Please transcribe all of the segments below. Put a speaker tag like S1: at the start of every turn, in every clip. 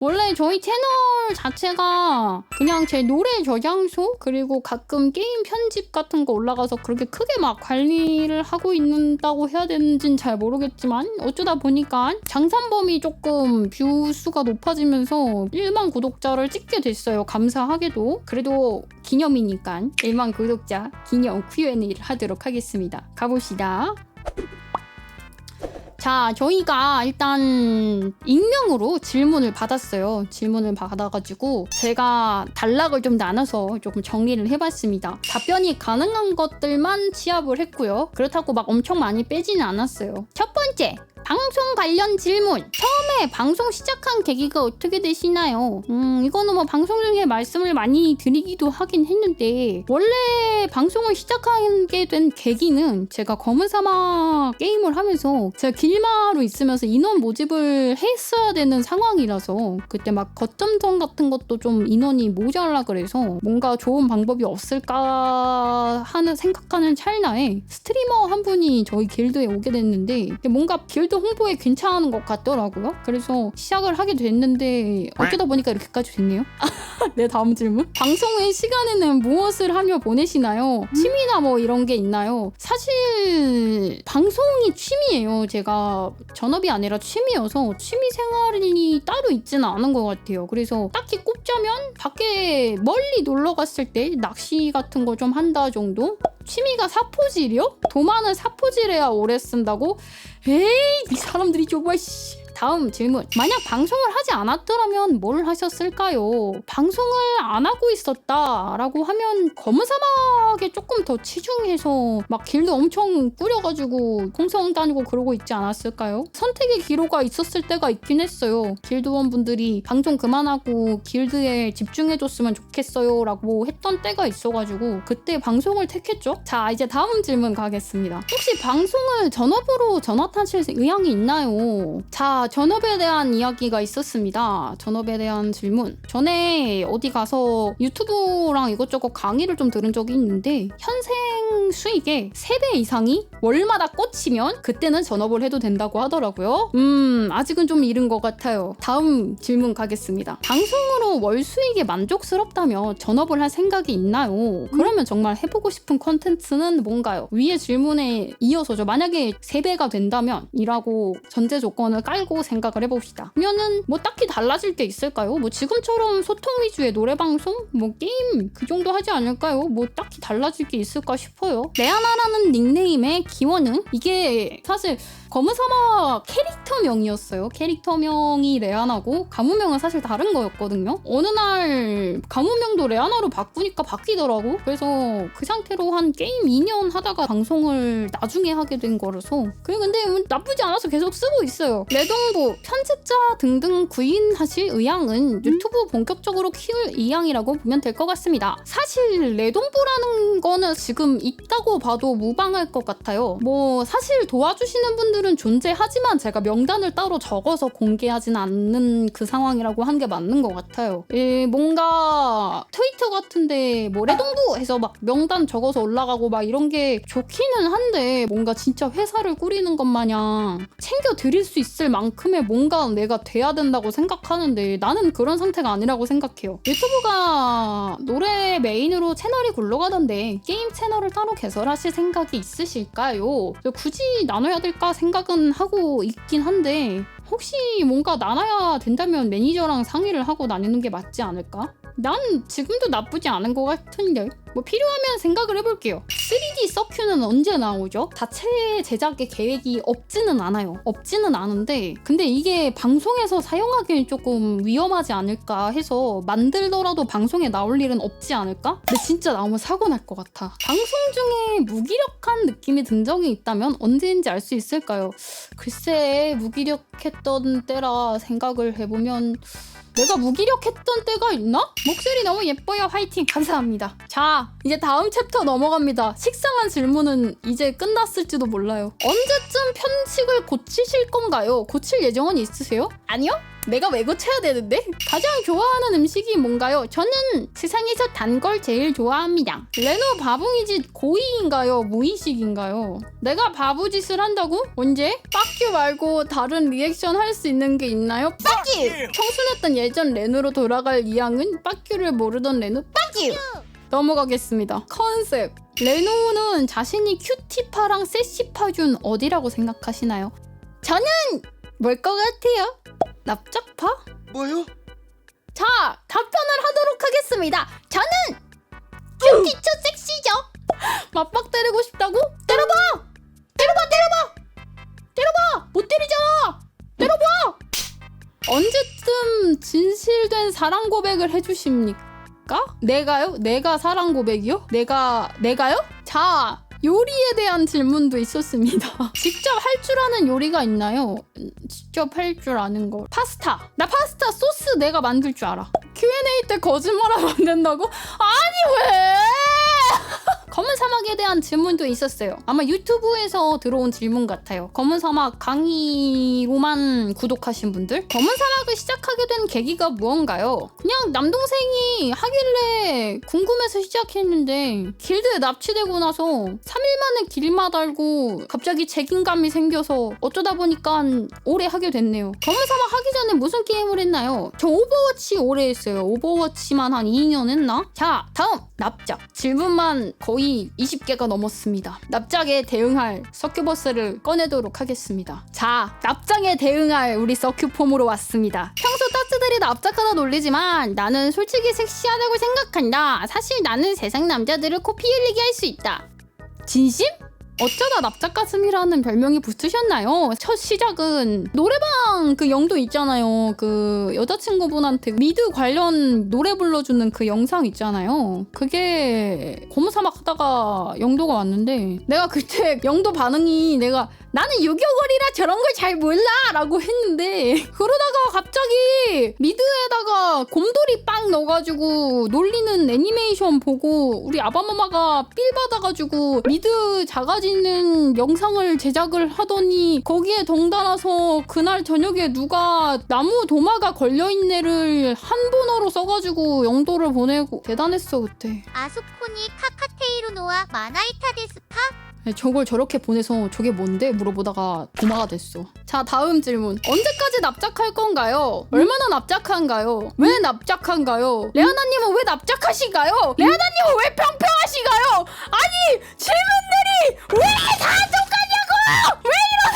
S1: 원래 저희 채널 자체가 그냥 제 노래 저장소 그리고 가끔 게임 편집 같은 거 올라가서 그렇게 크게 막 관리를 하고 있다고 해야 되는지는 잘 모르겠지만 어쩌다 보니까 장산범위 조금 뷰 수가 높아지면서 1만 구독자를 찍게 됐어요. 감사하게도. 그래도 기념이니까 1만 구독자 기념 Q&A를 하도록 하겠습니다. 가봅시다. 자, 저희가 일단 익명으로 질문을 받았어요. 질문을 받아가지고 제가 단락을 좀 나눠서 조금 정리를 해봤습니다. 답변이 가능한 것들만 취합을 했고요. 그렇다고 막 엄청 많이 빼지는 않았어요. 첫 번째, 방송 관련 질문. 처음에 방송 시작한 계기가 어떻게 되시나요? 이거는 뭐 방송 중에 말씀을 많이 드리기도 하긴 했는데 원래 방송을 시작하게 된 계기는 제가 검은 사막 게임을 하면서 제가 길마로 있으면서 인원 모집을 했어야 되는 상황이라서 그때 막 거점전 같은 것도 좀 인원이 모자라 그래서 뭔가 좋은 방법이 없을까 하는 생각하는 찰나에 스트리머 한 분이 저희 길드에 오게 됐는데 뭔가 길드 홍보에 괜찮은 것 같더라고요. 그래서 시작을 하게 됐는데 어쩌다 보니까 이렇게까지 됐네요. 네, 다음 질문. 방송의 시간에는 무엇을 하며 보내시나요? 취미나 뭐 이런 게 있나요? 사실 방송이 취미예요. 제가 전업이 아니라 취미여서 취미 생활이 따로 있지는 않은 것 같아요. 그래서 딱히 꼽자면 밖에 멀리 놀러 갔을 때 낚시 같은 거 좀 한다 정도? 취미가 사포질이요? 도마는 사포질해야 오래 쓴다고? 에이, 이 사람들이 정말 다음 질문. 만약 방송을 하지 않았더라면 뭘 하셨을까요? 방송을 안 하고 있었다라고 하면 검은 사막에 조금 더 치중해서 막 길드 엄청 꾸려가지고 공성 다니고 그러고 있지 않았을까요? 선택의 기로가 있었을 때가 있긴 했어요. 길드원분들이 방송 그만하고 길드에 집중해줬으면 좋겠어요 라고 했던 때가 있어가지고 그때 방송을 택했죠. 자, 이제 다음 질문 가겠습니다. 혹시 방송을 전업으로 전환하실 의향이 있나요? 자, 전업에 대한 이야기가 있었습니다. 전업에 대한 질문. 전에 어디 가서 유튜브랑 이것저것 강의를 좀 들은 적이 있는데 현생 수익의 3배 이상이 월마다 꽂히면 그때는 전업을 해도 된다고 하더라고요. 아직은 좀 이른 것 같아요. 다음 질문 가겠습니다. 방송으로 월 수익에 만족스럽다면 전업을 할 생각이 있나요? 그러면 정말 해보고 싶은 컨텐츠는 뭔가요? 위의 질문에 이어서죠. 만약에 3배가 된다면 이라고 전제 조건을 깔고 생각을 해봅시다. 그러면은 뭐 딱히 달라질 게 있을까요? 뭐 지금처럼 소통 위주의 노래방송? 뭐 게임 그 정도 하지 않을까요? 뭐 딱히 달라질 게 있을까 싶어요. 레아나라는 닉네임의 기원은 이게 사실 검은 사막 캐릭터명이었어요. 캐릭터명이 레아나고 가문명은 사실 다른 거였거든요. 어느 날 가문명도 레아나로 바꾸니까 바뀌더라고. 그래서 그 상태로 한 게임 2년 하다가 방송을 나중에 하게 된 거라서 근데 나쁘지 않아서 계속 쓰고 있어요. 레동부, 편집자 등등 구인하실 의향은 유튜브 본격적으로 키울 의향이라고 보면 될 것 같습니다. 사실 레동부라는 거는 지금 있다고 봐도 무방할 것 같아요. 뭐 사실 도와주시는 분들은 존재하지만 제가 명단을 따로 적어서 공개하진 않는 그 상황이라고 한 게 맞는 것 같아요. 뭔가 트위터 같은데 뭐 레동부 해서 막 명단 적어서 올라가고 막 이런 게 좋기는 한데 뭔가 진짜 회사를 꾸리는 것 마냥 챙겨 드릴 수 있을 만큼의 뭔가 내가 돼야 된다고 생각하는데 나는 그런 상태가 아니라고 생각해요. 유튜브가 노래 메인으로 채널이 굴러가던데 게임 채널을 따로 개설하실 생각이 있으실까요? 굳이 나눠야 될까 생각은 하고 있긴 한데 혹시 뭔가 나눠야 된다면 매니저랑 상의를 하고 나누는 게 맞지 않을까? 난 지금도 나쁘지 않은 것 같은데 뭐 필요하면 생각을 해볼게요. 3D 서큐는 언제 나오죠? 자체 제작의 계획이 없지는 않은데 근데 이게 방송에서 사용하기엔 조금 위험하지 않을까 해서 만들더라도 방송에 나올 일은 없지 않을까? 근데 진짜 나오면 사고 날 것 같아. 방송 중에 무기력한 느낌이 든 적이 있다면 언제인지 알 수 있을까요? 글쎄, 무기력했던 때라 생각을 해보면 내가 무기력했던 때가 있나? 목소리 너무 예뻐요. 화이팅! 감사합니다. 자, 이제 다음 챕터 넘어갑니다. 식상한 질문은 이제 끝났을지도 몰라요. 언제쯤 편식을 고치실 건가요? 고칠 예정은 있으세요? 아니요? 내가 왜 고쳐야 되는데? 가장 좋아하는 음식이 뭔가요? 저는 세상에서 단 걸 제일 좋아합니다. 레노 바붕이지 고의인가요? 무의식인가요? 내가 바보짓을 한다고? 언제? 빡큐 말고 다른 리액션 할 수 있는 게 있나요? 빡큐! 청순했던 예전 레노로 돌아갈 이양은 빡큐를 모르던 레노 빡큐! 넘어가겠습니다. 컨셉. 레노는 자신이 큐티파랑 세시파 중 어디라고 생각하시나요? 저는 뭘 것 같아요? 납작파?
S2: 뭐요?
S1: 자, 답변을 하도록 하겠습니다. 저는 큐티처 섹시죠. 맞박 때리고 싶다고? 때려봐! 때려봐! 때려봐! 때려봐! 못 때리잖아! 때려봐! 언제쯤 진실된 사랑 고백을 해주십니까? 내가요? 내가 사랑 고백이요? 내가요? 자, 요리에 대한 질문도 있었습니다. 직접 할 줄 아는 요리가 있나요? 직접 할 줄 아는 거. 파스타. 나 파스타 소스 내가 만들 줄 알아. Q&A 때 거짓말하면 안 된다고? 아니 왜? 검은 사막에 대한 질문도 있었어요. 아마 유튜브에서 들어온 질문 같아요. 검은 사막 강의로만 구독하신 분들? 검은 사막을 시작하게 된 계기가 무언가요? 그냥 남동생이 하길래 궁금해서 시작했는데 길드에 납치되고 나서 3일 만에 길맛 알고 갑자기 책임감이 생겨서 어쩌다 보니까 오래 하게 됐네요. 검은 사막 하기 전에 무슨 게임을 했나요? 저 오버워치 오래 했어요. 오버워치만 한 2년 했나? 자, 다음! 납작. 질문만 거의 20개가 넘었습니다. 납작에 대응할 서큐버스를 꺼내도록 하겠습니다. 자, 납작에 대응할 우리 서큐폼으로 왔습니다. 평소 따스들이 납작하다 놀리지만 나는 솔직히 섹시하다고 생각한다. 사실 나는 세상 남자들을 코피 흘리게 할 수 있다. 진심? 어쩌다 납작가슴이라는 별명이 붙으셨나요? 첫 시작은 노래방 그 영도 있잖아요. 그 여자친구분한테 미드 관련 노래 불러주는 그 영상 있잖아요. 그게 검은사막 하다가 영도가 왔는데 내가 그때 영도 반응이 나는 유교걸이라 저런 걸 잘 몰라 라고 했는데 그러다가 갑자기 미드에다가 곰돌이 빵 넣어가지고 놀리는 애니메이션 보고 우리 아바마마가 삘 받아가지고 미드 작아지는 영상을 제작을 하더니 거기에 덩달아서 그날 저녁에 누가 나무 도마가 걸려있네를 한본어로 써가지고 영도를 보내고 대단했어 그때.
S3: 아수코니 카카테이루노와 마나이타 데스카?
S1: 저걸 저렇게 보내서 저게 뭔데? 물어보다가 도마가 됐어. 자, 다음 질문. 언제까지 납작할 건가요? 얼마나 납작한가요? 왜 납작한가요? 레아나님은 왜 납작하신가요? 레아나님은 왜 평평하신가요? 아니, 질문들이 왜 다 똑같냐고! 왜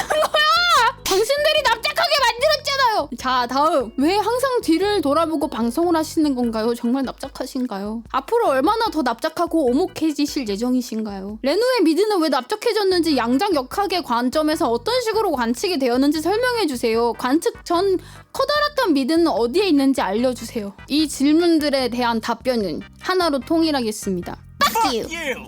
S1: 이러는 거야? 당신들이 납작하게 만들었잖아요! 자, 다음. 왜 항상 뒤를 돌아보고 방송을 하시는 건가요? 정말 납작하신가요? 앞으로 얼마나 더 납작하고 오목해지실 예정이신가요? 레노의 미드는 왜 납작해졌는지 양장역학의 관점에서 어떤 식으로 관측이 되었는지 설명해주세요. 관측 전 커다랗던 미드는 어디에 있는지 알려주세요. 이 질문들에 대한 답변은 하나로 통일하겠습니다. Fuck you!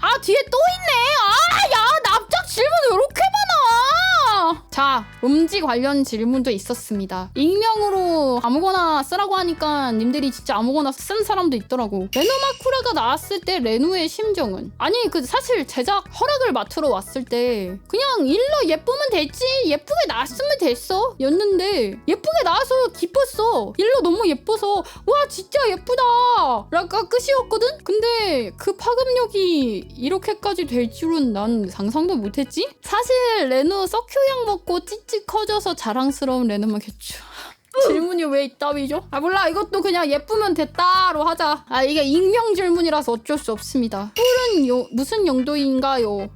S1: 아, 뒤에 또 있네! 아, 야, 납작 질문 왜 이렇게 많아! 자, 음지 관련 질문도 있었습니다. 익명으로 아무거나 쓰라고 하니까 님들이 진짜 아무거나 쓴 사람도 있더라고. 레노마쿠라가 나왔을 때 레노의 심정은? 아니, 사실 제작 허락을 맡으러 왔을 때 그냥 일러 예쁘면 됐지, 예쁘게 나왔으면 됐어 였는데 예쁘게 나와서 기뻤어. 일러 너무 예뻐서 와 진짜 예쁘다 라가 끝이었거든? 근데 그 파급력이 이렇게까지 될 줄은 난 상상도 못했지? 사실 레노 서큐약 먹고 찌찌 커져서 자랑스러운 레노마겠죠. 질문이 왜 이따위죠? 아 몰라, 이것도 그냥 예쁘면 됐다로 하자. 아, 이게 익명 질문이라서 어쩔 수 없습니다. 뿔은 무슨 용도인가요?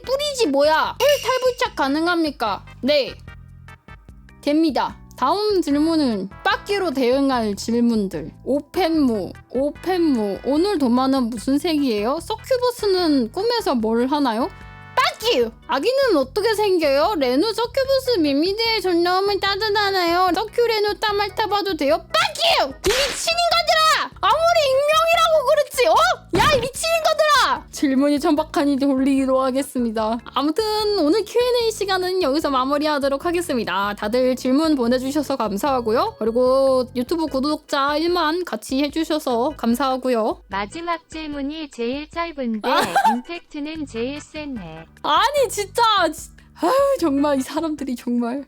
S1: 뿌리지 뭐야? 뿔 탈부착 가능합니까? 네, 됩니다. 다음 질문은 빠끼로 대응할 질문들. 오펜무. 오늘 도마는 무슨 색이에요? 서큐버스는 꿈에서 뭘 하나요? 빠끼! 아기는 어떻게 생겨요? 레노 서큐버스 미미드의 전념은 따뜻하나요? 서큐 레노 땀을 타봐도 돼요? 빠끼! 이 미친 인간들아! 아무리 익명이라고 그렇지, 어? 야, 이 미친 인간들아! 질문이 천박하니 돌리기로 하겠습니다. 아무튼 오늘 Q&A 시간은 여기서 마무리하도록 하겠습니다. 다들 질문 보내주셔서 감사하고요. 그리고 유튜브 구독자 1만 같이 해주셔서 감사하고요.
S4: 마지막 질문이 제일 짧은데 임팩트는 제일 센네.
S1: 아니 진짜 아유 정말 이 사람들이 정말